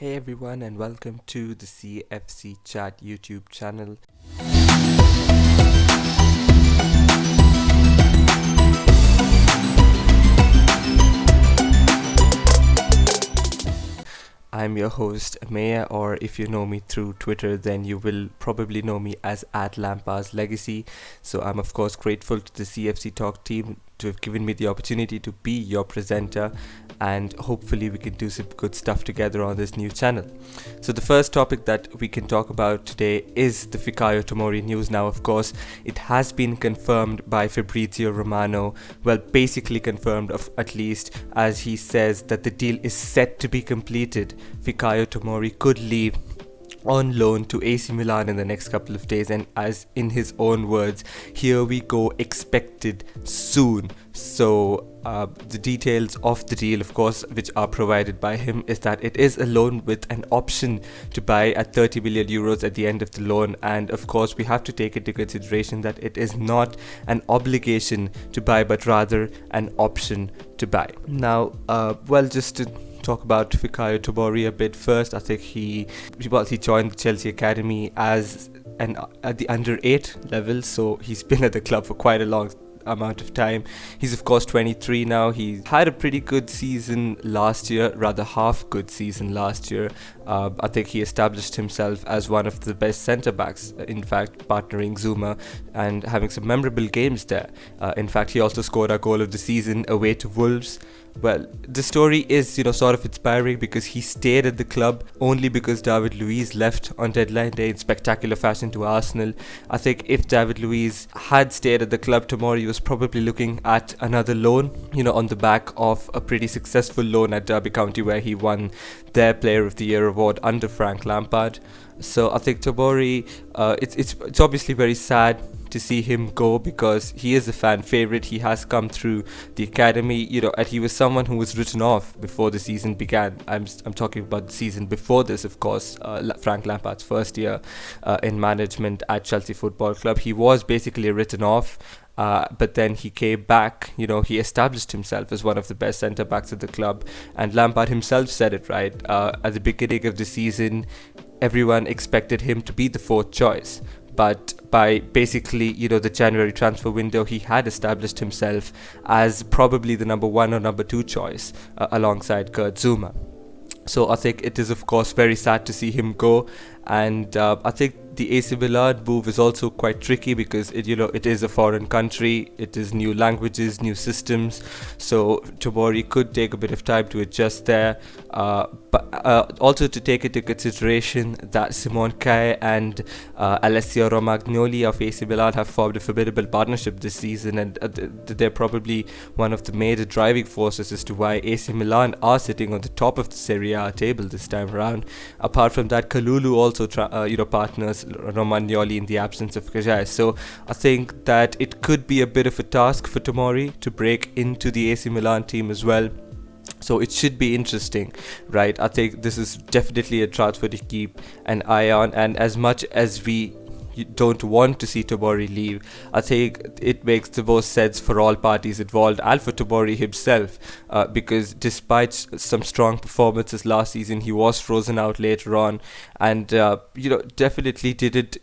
Hey everyone, and welcome to the CFC Chat YouTube channel. I'm your host, Maya, or if you know me through Twitter, then you will probably know me as @Lampard's Legacy. So I'm of course grateful to the CFC Talk team to have given me the opportunity to be your presenter, and hopefully we can do some good stuff together on this new channel. So the first topic that we can talk about today is the Fikayo Tomori news. Now, of course, it has been confirmed by Fabrizio Romano, well, basically confirmed at least, as he says that the deal is set to be completed. Fikayo Tomori could leave on loan to AC Milan in the next couple of days, and as in his own words, here we go, expected soon. So the details of the deal, of course, which are provided by him, is that it is a loan with an option to buy at 30 million euros at the end of the loan, and of course we have to take into consideration that it is not an obligation to buy but rather an option to buy. Now, just to talk about Fikayo Tomori a bit first, I think he joined the Chelsea academy as at the under 8 level, so he's been at the club for quite a long amount of time. He's of course 23 now. He had a pretty good season last year, rather half good season last year. I think he established himself as one of the best centre backs, in fact partnering Zuma and having some memorable games there. In fact, he also scored our goal of the season away to Wolves. Well, the story is, sort of inspiring because he stayed at the club only because David Luiz left on deadline day in spectacular fashion to Arsenal. I think if David Luiz had stayed at the club, Tomori was probably looking at another loan, on the back of a pretty successful loan at Derby County where he won their Player of the Year award under Frank Lampard. So I think Tomori, it's obviously very sad to see him go because he is a fan favorite. He has come through the academy, and he was someone who was written off before the season began. I'm talking about the season before this, of course, Frank Lampard's first year in management at Chelsea Football Club. He was basically written off. But then he came back, he established himself as one of the best centre-backs at the club, and Lampard himself said it right. At the beginning of the season, everyone expected him to be the fourth choice, but by basically, the January transfer window, he had established himself as probably the number one or number two choice alongside Kurt Zuma. So I think it is of course very sad to see him go, and I think the AC Milan move is also quite tricky because it is a foreign country, it is new languages, new systems, so Tomori could take a bit of time to adjust there, but also to take into consideration that Simone Kjaer and Alessio Romagnoli of AC Milan have formed a formidable partnership this season, and they're probably one of the major driving forces as to why AC Milan are sitting on the top of the Serie A table this time around. Apart from that, Kalulu also partners Romagnoli in the absence of Kjaer. So I think that it could be a bit of a task for Tomori to break into the AC Milan team as well. So it should be interesting, right? I think this is definitely a transfer to keep an eye on, and as much as we don't want to see Tomori leave, I think it makes the most sense for all parties involved and for Tomori himself, because despite some strong performances last season, he was frozen out later on, and definitely didn't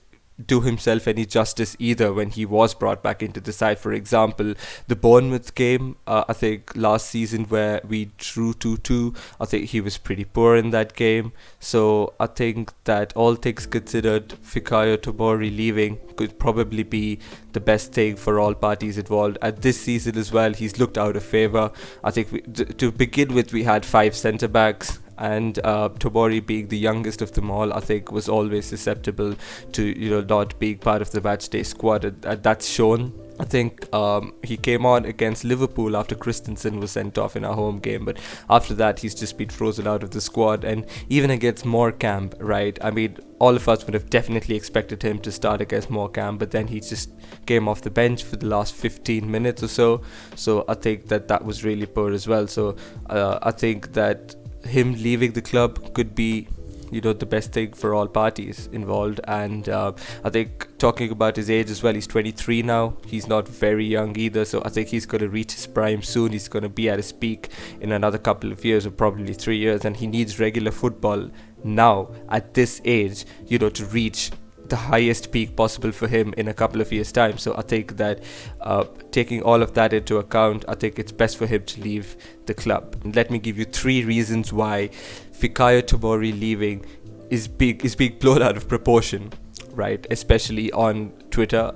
do himself any justice either when he was brought back into the side. For example, the Bournemouth game, I think last season where we drew 2-2, I think he was pretty poor in that game. So I think that all things considered, Fikayo Tomori leaving could probably be the best thing for all parties involved. At this season as well, he's looked out of favour. I think to begin with, we had 5 centre-backs, and Tomori, being the youngest of them all, I think was always susceptible to not being part of the matchday squad, and that's shown. I think he came on against Liverpool after Christensen was sent off in our home game, but after that he's just been frozen out of the squad. And even against Morecambe, right, I mean, all of us would have definitely expected him to start against Morecambe, but then he just came off the bench for the last 15 minutes or so. So I think that was really poor as well. So I think that him leaving the club could be the best thing for all parties involved. And I think, talking about his age as well, he's 23 now. He's not very young either, so I think he's going to reach his prime soon. He's going to be at his peak in another couple of years, or probably 3 years, and he needs regular football now at this age, to reach the highest peak possible for him in a couple of years' time. So I think that taking all of that into account, I think it's best for him to leave the club. And let me give you 3 reasons why Fikayo Tomori leaving is being blown out of proportion, right? Especially on Twitter.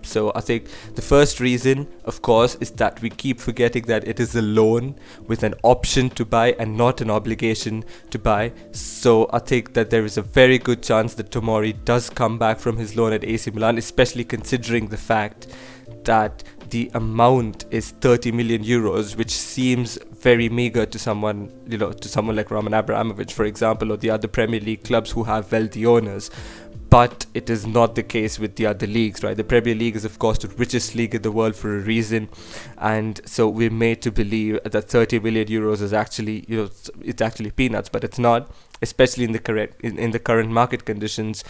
So I think the first reason, of course, is that we keep forgetting that it is a loan with an option to buy and not an obligation to buy. So I think that there is a very good chance that Tomori does come back from his loan at AC Milan, especially considering the fact that the amount is 30 million euros, which seems very meager to someone like Roman Abramovich, for example, or the other Premier League clubs who have wealthy owners. But it is not the case with the other leagues, right? The Premier League is, of course, the richest league in the world for a reason. And so we're made to believe that 30 million euros is actually, it's actually peanuts, but it's not, especially in the current market conditions,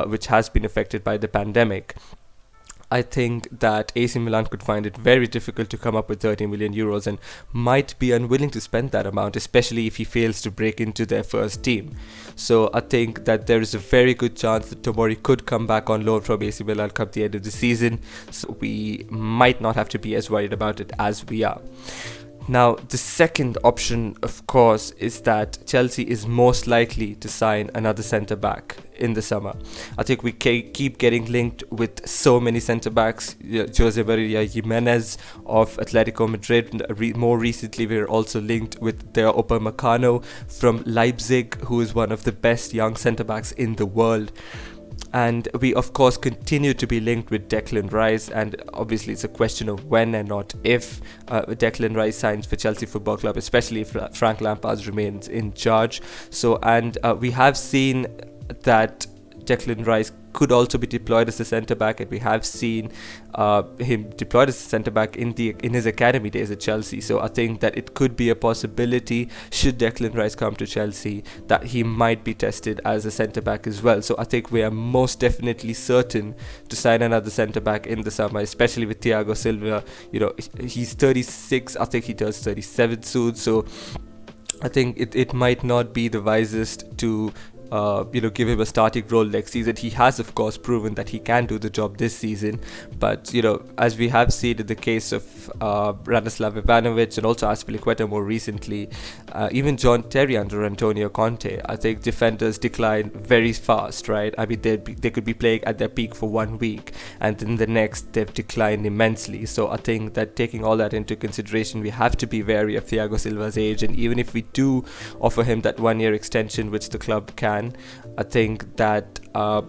which has been affected by the pandemic. I think that AC Milan could find it very difficult to come up with 30 million euros and might be unwilling to spend that amount, especially if he fails to break into their first team. So I think that there is a very good chance that Tomori could come back on loan from AC Milan come the end of the season. So we might not have to be as worried about it as we are. Now, the second option, of course, is that Chelsea is most likely to sign another centre-back in the summer. I think we keep getting linked with so many centre-backs. Jose Maria Jimenez of Atletico Madrid. More recently, we are also linked with Theo Upamecano from Leipzig, who is one of the best young centre-backs in the world. And we, of course, continue to be linked with Declan Rice, and obviously it's a question of when and not if Declan Rice signs for Chelsea Football Club, especially if Frank Lampard remains in charge. So, and we have seen that Declan Rice could also be deployed as a centre-back, and we have seen him deployed as a centre-back in his academy days at Chelsea. So I think that it could be a possibility, should Declan Rice come to Chelsea, that he might be tested as a centre-back as well. So I think we are most definitely certain to sign another centre-back in the summer, especially with Thiago Silva. He's 36, I think he turns 37 soon, so I think it might not be the wisest to give him a starting role next season. He has, of course, proven that he can do the job this season, but as we have seen in the case of Branislav Ivanovic and also Azpilicueta more recently, even John Terry under Antonio Conte, I think defenders decline very fast, right? I mean, they could be playing at their peak for 1 week, and then the next they've declined immensely. So I think that taking all that into consideration, we have to be wary of Thiago Silva's age, and even if we do offer him that 1-year extension, which the club can, I think that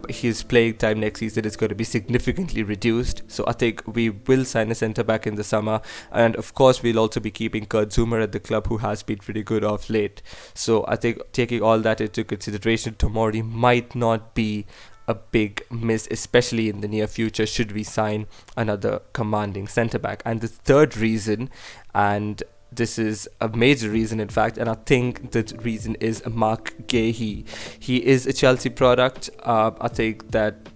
his playing time next season is going to be significantly reduced. So I think we will sign a centre-back in the summer, and of course we'll also be keeping Kurt Zuma at the club, who has been pretty good of late. So I think taking all that into consideration, Tomori might not be a big miss, especially in the near future, should we sign another commanding centre-back. And the third reason, and this is a major reason, in fact, and I think the reason is Mark Gahey. He is a Chelsea product. I think that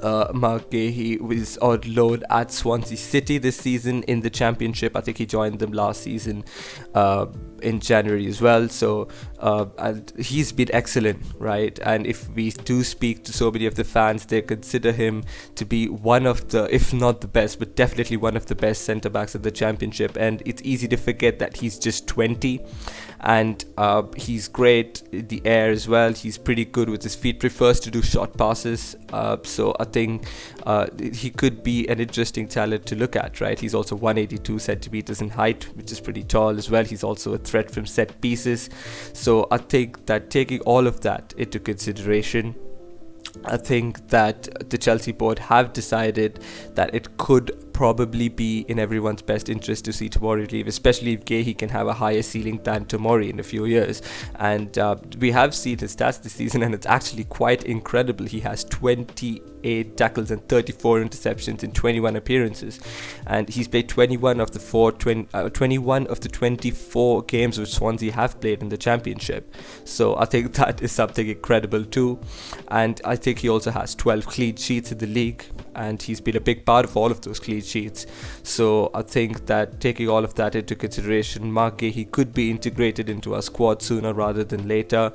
Mark Gahey was on loan at Swansea City this season in the Championship. I think he joined them last season in January as well. So and he's been excellent, right? And if we do speak to so many of the fans, they consider him to be one of the, if not the best, but definitely one of the best centre-backs of the Championship. And it's easy to forget that he's just 20, and he's great in the air as well. He's pretty good with his feet, prefers to do short passes. So I think he could be an interesting talent to look at, right? He's also 182 centimeters in height, which is pretty tall as well. He's also a threat from set pieces. So I think that taking all of that into consideration, I think that the Chelsea board have decided that it could probably be in everyone's best interest to see Tomori leave, especially if Gahey can have a higher ceiling than Tomori in a few years. And we have seen his stats this season, and it's actually quite incredible. He has 28 tackles and 34 interceptions in 21 appearances, and he's played 21 of the 24 games which Swansea have played in the Championship. So I think that is something incredible too. And I think he also has 12 clean sheets in the league, and he's been a big part of all of those clean sheets. So I think that taking all of that into consideration, Mark Gahey could be integrated into our squad sooner rather than later.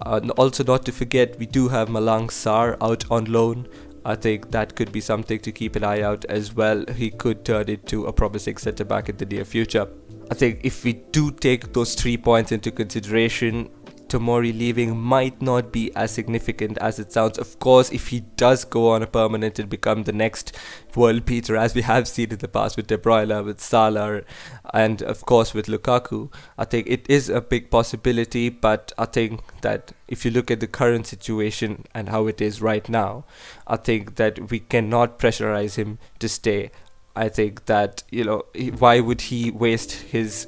Also, not to forget, we do have Malang Sarr out on loan. I think that could be something to keep an eye out as well. He could turn into a promising centre back in the near future. I think if we do take those 3 points into consideration, Tomori leaving might not be as significant as it sounds. Of course, if he does go on a permanent and become the next world beater, as we have seen in the past with De Bruyne, with Salah, and of course with Lukaku, I think it is a big possibility. But I think that if you look at the current situation and how it is right now, I think that we cannot pressurize him to stay. I think that, why would he waste his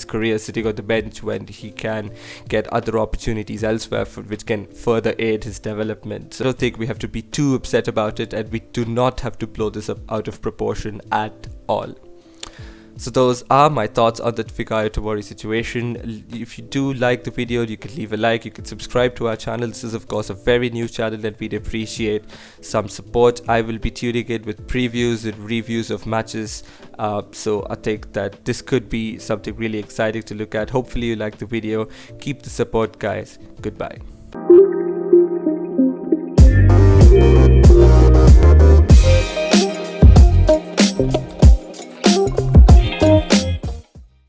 career sitting on the bench when he can get other opportunities elsewhere which can further aid his development. So I don't think we have to be too upset about it, and we do not have to blow this up out of proportion at all. So those are my thoughts on the Fikayo Tomori situation. If you do like the video, you can leave a like, you can subscribe to our channel. This is of course a very new channel and we'd appreciate some support. I will be tuning in with previews and reviews of matches. So I think that this could be something really exciting to look at. Hopefully you like the video. Keep the support, guys. Goodbye.